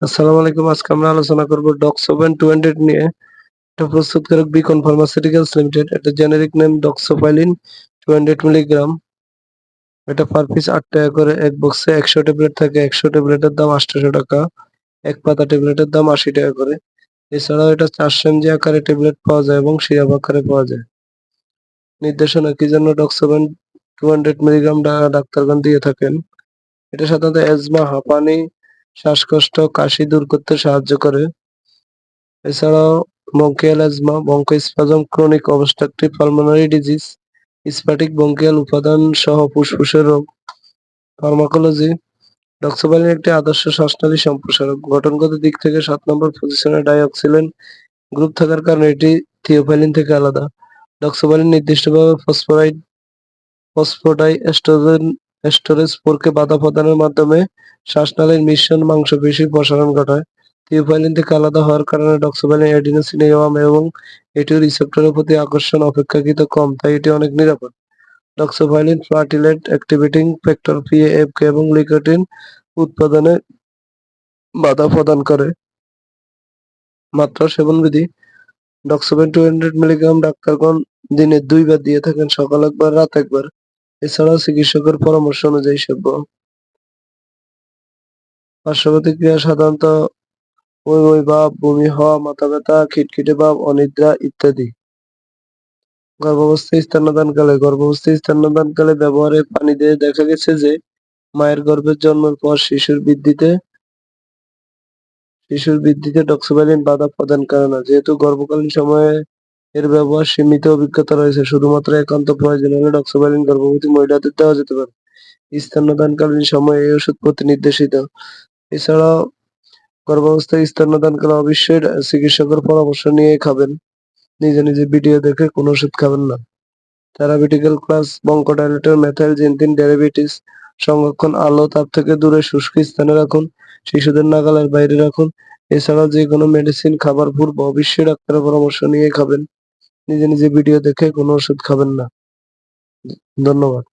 আসসালামু আলাইকুম। আজকে আমরা আলোচনা করব ডক্সোভেন 200 নিয়ে। এটা প্রস্তুতকারক বিকন ফার্মাসিউটিক্যালস লিমিটেড। এটা জেনেরিক নেম ডক্সোফাইলিন 200 মিলিগ্রাম। এটা পার পিস ৳৮ করে। এক বক্সে ১০০ ট্যাবলেট থাকে। ১০০ ট্যাবলেটের দাম ৳৮০০। এক পাতা ট্যাবলেটের দাম ৳৮০ করে। এছাড়াও এটা ৪০০ এমজি আকারে ট্যাবলেট পাওয়া যায় এবং সিরাপ আকারে পাওয়া যায়। নির্দেশনা কি জন্য ডক্সোভেন 200 মিলিগ্রাম ডাক্তারগণ দিয়ে থাকেন? এটা সাধারণত অ্যাজমা, হাঁপানি, শ্বাসকষ্ট, কাশি দূর করতে সাহায্য করে। এছাড়াও bronchial asthma, bronchospasm, chronic obstructive pulmonary disease, স্ফটিক ব্রঙ্কিয়াল উপাদান সহ ফুসফুসের রোগ। ফার্মাকোলজি, ডক্সোভালিন একটি আদর্শ শ্বাসনালী সম্প্রসারক। গঠনগত দিক থেকে ৭ নম্বর পজিশনে ডাইঅক্সিলেন গ্রুপ থাকার কারণে এটি থিওফাইলিন থেকে আলাদা। ডক্সোভালিন নির্দিষ্টভাবে ফসফোডাইএস্টারোজেন এস্টারেজ 4 কে বাধা প্রদানের মাধ্যমে শ্বাসনালীর মিশ্রণ মাংসপেশির প্রসারণ ঘটায়। থিওফাইলিন থেকে আলাদা হওয়ার কারণে ডক্সোভালিন অ্যাডিনোসিন এবং এটির রিসেপ্টরের প্রতি আকর্ষণ অপেক্ষাকৃত কম, তাই এটি অনেক নিরাপদ। ডক্সোভালিন প্লাটিলেট অ্যাক্টিভেটিং ফ্যাক্টর PAFK এবং লিকোটিন উৎপাদনে বাধা প্রদান করে। মাত্রা সেবনবিধি, ডক্সোভেন 200 মিলিগ্রাম ডাক্তারগণ দিনে 2 বার দিয়ে থাকেন, সকাল একবার, রাত একবার। এছাড়াও চিকিৎসকের পরামর্শ অনুযায়ী সেব্য। পার্শ্বপ্রতিক্রিয়া সাধারণত হৈ হৈ ভাব, বমি হওয়া, মাথা ব্যথা, খিটখিটে ভাব, অনিদ্রা ইত্যাদি। গর্ভাবস্থায় স্তন্যদানকালে ব্যবহারে পানিতে দেখা গেছে যে মায়ের গর্ভে জন্মের পর শিশুর বৃদ্ধিতে ডক্সোভালিন বাধা প্রদান করে না। যেহেতু গর্ভকালীন সময়ে এর ব্যবহার সীমিত অভিজ্ঞতা রয়েছে, শুধুমাত্র একান্ত প্রয়োজন হলে ডক্সোভালিন গর্ভবতী মহিলাদের দেওয়া যেতে পারে। স্তন্যদানকালীন সময়ে এই ওষুধ প্রতিনির্দেশিত। এছাড়াও গর্ভাবস্থায় স্তন্যদানকালে অবশ্যই চিকিৎসকের পরামর্শ নিয়ে খাবেন। নিজে নিজে ভিডিও দেখে কোনো ওষুধ খাবেন না। থেরাপিউটিক্যাল ক্লাস, ব্রঙ্কোডাইলেটর, মেথাইলজিনথিন ডায়াবেটিস সংরক্ষণ, আলো তাপ থেকে দূরে শুষ্ক স্থানে রাখুন, শিশুদের নাগালের বাইরে রাখুন। এছাড়াও যে কোনো মেডিসিন খাবার পূর্বে অবশ্যই ডাক্তারের পরামর্শ নিয়ে খাবেন। নিজে নিজে ভিডিও দেখে কোনো ওষুধ খাবেন না। ধন্যবাদ।